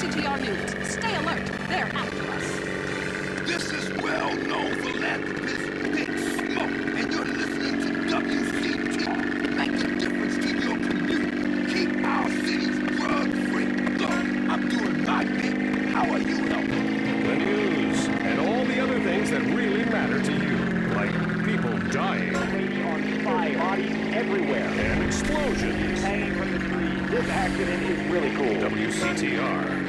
WCTR News. Stay alert. They're after us. This is well-known philanthropist Big Smoke, and you're listening to WCTR. Make a difference to your community. Keep our cities drug-free. Look, I'm doing my bit. How are you helping? The news and all the other things that really matter to you, like people dying, on fire, bodies everywhere, and explosions. hanging from the trees. This accident is really cool. WCTR.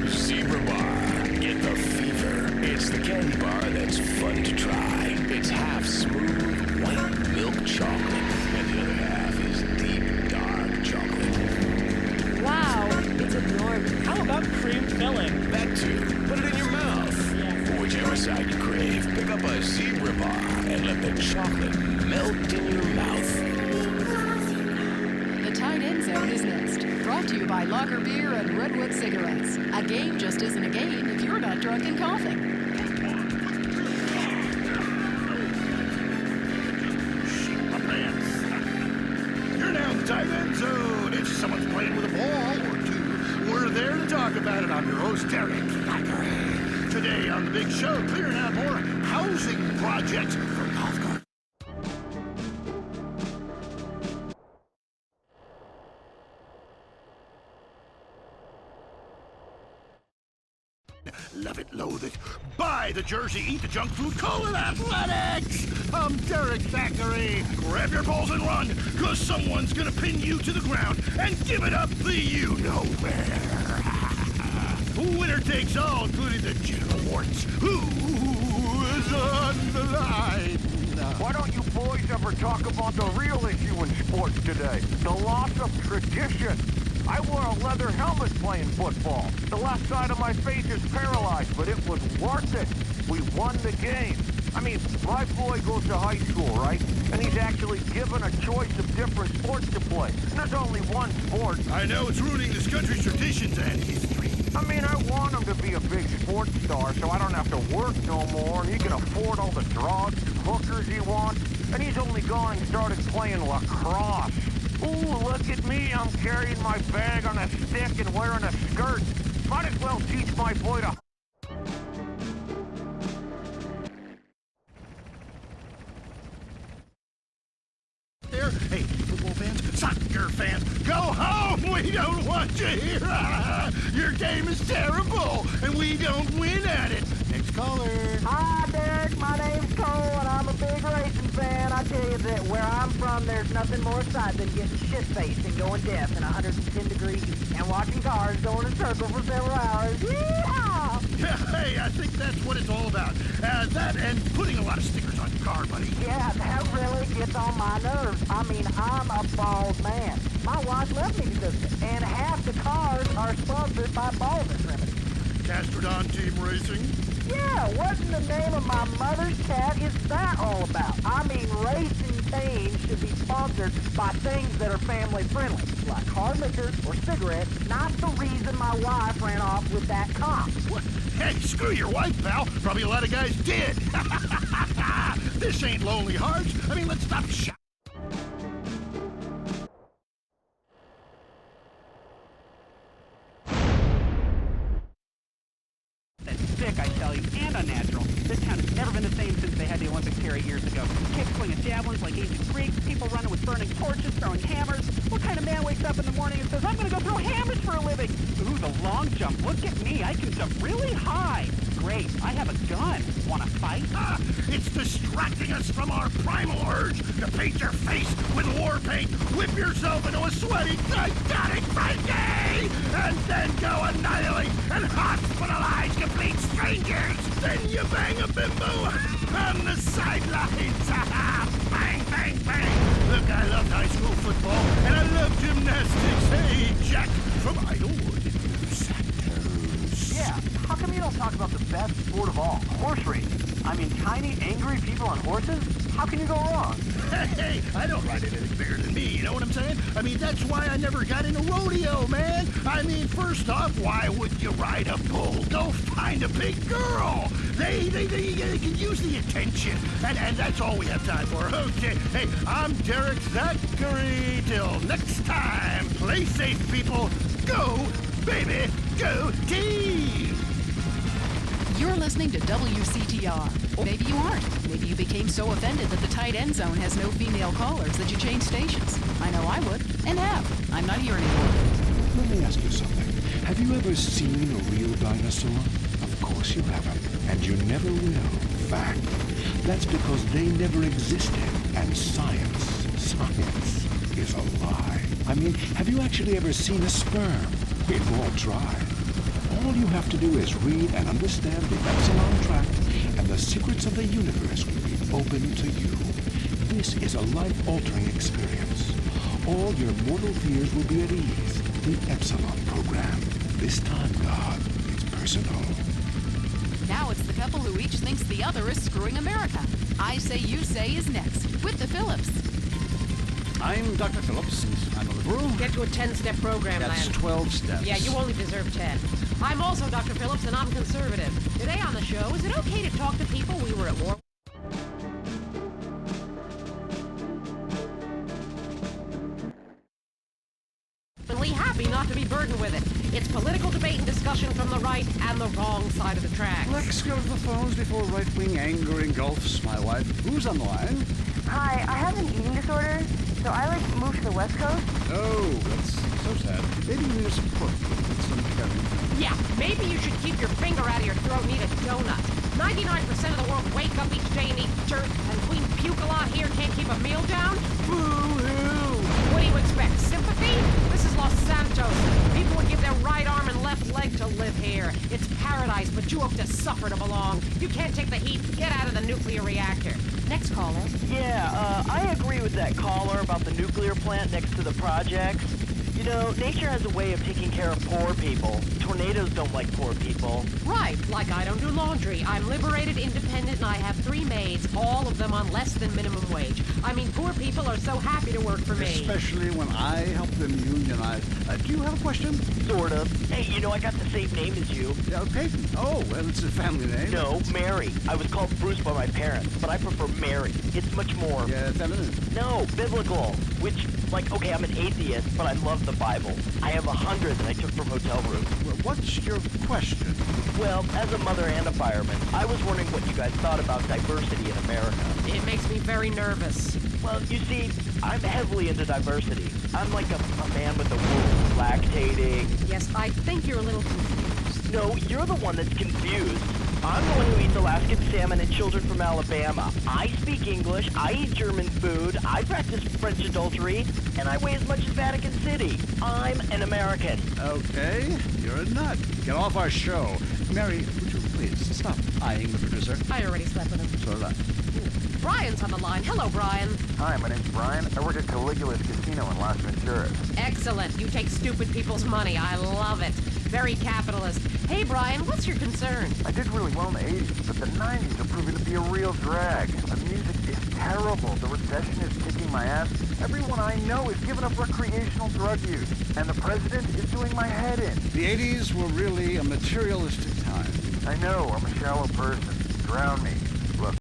Zebra Bar. Get the fever. It's the candy bar that's fun to try. It's half smooth, white milk chocolate, and the other half is deep, dark chocolate. Wow, it's enormous. How about cream filling? That too. Put it in your mouth. Yeah. Whichever side you crave, pick up a Zebra Bar and let the chocolate melt in your mouth. The Tight End Zone is next. Brought to you by Lager Beer and Redwood Cigarettes. A game just isn't a game if you're not drunk and coughing. You're now in the tight end zone. If someone's playing with a ball or two, we're there to talk about it. I'm your host, Derek Thackeray. Today on the big show, clearing out more housing projects for golf carts. Love it, loathe it. Buy the jersey, eat the junk food, call it athletics! I'm Derek Thackeray. Grab your balls and run, cause someone's gonna pin you to the ground and give it up the you-know-where. Winner takes all, including the general awards. Who is on the line? Why don't you boys ever talk about the real issue in sports today? The loss of tradition. I wore a leather helmet playing football. The left side of my face is paralyzed, but it was worth it. We won the game. I mean, my boy goes to high school, right? And he's actually given a choice of different sports to play. There's only one sport. I know it's ruining this country's traditions and history. I mean, I want him to be a big sports star so I don't have to work no more and he can afford all the drugs and hookers he wants. And he's only gone and started playing lacrosse. Ooh, look at me. I'm carrying my bag on a stick and wearing a skirt. Might as well teach my boy to... There, hey, football fans, soccer fans, go home! We don't want you here! Your game is terrible, and we don't win at it! Next caller. Hi, Derek. My name's Cole, and I'm a big racing fan. I tell you that where I'm from, there's nothing more exciting than getting shit-faced and going deaf in 110 degrees and watching cars go in a circle for several hours. Yeehaw! Yeah, hey, I think that's what it's all about. That and putting a lot of stickers on your car, buddy. Yeah, that really gets on my nerves. I mean, I'm a bald man. My wife left me because of it, and half the cars are sponsored by baldness remedies. Castrodon Team Racing. Yeah, what in the name of my mother's cat is that all about? I mean, racing teams should be sponsored by things that are family friendly, like hard liquor or cigarettes, not the reason my wife ran off with that cop. What? Hey, screw your wife, pal. Probably a lot of guys did. This ain't Lonely Hearts. I mean, let's stop shouting. Sick, I tell you, and unnatural. This town has never been the same since they had the Olympics here 8 years ago. Kids swinging javelins like ancient Greeks, people running with burning torches, throwing hammers. What kind of man wakes up in the morning and says, I'm gonna go throw hammers for a living? Ooh, the long jump. Look at me, I can jump really high. Great, I have a gun. Wanna fight? It's distracting us from our primal urge to paint your face with war paint, whip yourself into a sweaty, psychotic Frankie, and then go annihilate and hospitalize complete strangers. Then you bang a bimbo on the sidelines. Bang, bang, bang. Look, I loved high school football, and I love gymnastics. Hey, Jack from Idlewood, Santos. Yeah, how come you don't talk about the best sport of all, horse racing? I mean, tiny, angry people on horses? How can you go wrong? Hey, I don't ride anything bigger than me, you know what I'm saying? I mean, that's why I never got in a rodeo, man. I mean, first off, why would you ride a bull? Go find a big girl. They can use the attention, and that's all we have time for. Okay, hey, I'm Derek Zachary. Till next time, play safe, people. Go, baby, go team! You're listening to WCTR. Or maybe you aren't. Maybe you became so offended that the tight end zone has no female callers that you changed stations. I know I would, and have. I'm not here anymore. Let me ask you something. Have you ever seen a real dinosaur? Of course you haven't, and you never will. Fact. That's because they never existed, and science is a lie. I mean, have you actually ever seen a sperm? We've all tried. All you have to do is read and understand the epsilon tract, and the secrets of the universe will be open to you. This is a life-altering experience. All your mortal fears will be at ease. The Epsilon program. This time, God, it's personal. Now it's the couple who each thinks the other is screwing America. I Say You Say is next, with the Phillips. I'm Dr. Phillips. I'm a liberal. Get to a 10-step program, That's Land. 12 steps. Yeah, you only deserve 10. I'm also Dr. Phillips, and I'm conservative. Today on the show, is it okay to talk to people we were at war? Happy not to be burdened with it. It's political debate and discussion from the right and the wrong side of the tracks. Let's go to the phones before right-wing anger engulfs my wife. Who's on the line? Hi, I have an eating disorder, so I moved to the West Coast. Oh, that's so sad. Maybe you need a support group with some caring. Yeah, maybe you should keep your finger out of your throat and eat a donut. 99% of the world wake up each day and eat dirt, and Queen Puke-a-Lot here can't keep a meal down? Boo-hoo! What do you expect, sympathy? This is Los Santos. People would give their right arm and left leg to live here. It's paradise, but you have to suffer to belong. You can't take the heat. Get out of the nuclear reactor. Next caller. Yeah, I agree with that caller about the nuclear plant next to the projects. You know, nature has a way of taking care of poor people. Tornadoes don't like poor people. Right, like I don't do laundry. I'm liberated, independent, and I have 3 maids, all of them on less than minimum wage. I mean, poor people are so happy to work for me. Especially when I help them unionize. Do you have a question? Sort of. Hey, you know, I got the same name as you. Peyton. Oh, well, it's a family name. No, Mary. I was called Bruce by my parents, but I prefer Mary. It's much more... Yeah, feminine. No, biblical. Which, like, okay, I'm an atheist, but I love the Bible. I have 100 that I took from hotel rooms. Well, what's your question? Well, as a mother and a fireman, I was wondering what you guys thought about diversity in America. It makes me very nervous. Well, you see, I'm heavily into diversity. I'm like a man with a womb, lactating. Yes, I think you're a little confused. No, you're the one that's confused. I'm the one who eats Alaskan salmon and children from Alabama. I speak English, I eat German food, I practice French adultery, and I weigh as much as Vatican City. I'm an American. Okay, you're a nut. Get off our show. Mary, would you please stop eyeing the producer? I already slept with him. So did I. Brian's on the line. Hello, Brian. Hi, my name's Brian. I work at Caligula's Casino in Las Venturas. Excellent. You take stupid people's money. I love it. Very capitalist. Hey, Brian, what's your concern? I did really well in the 80s, but the 90s are proving to be a real drag. The music is terrible. The recession is kicking my ass. Everyone I know is giving up recreational drug use. And the president is doing my head in. The 80s were really a materialistic time. I know. I'm a shallow person. Drown me.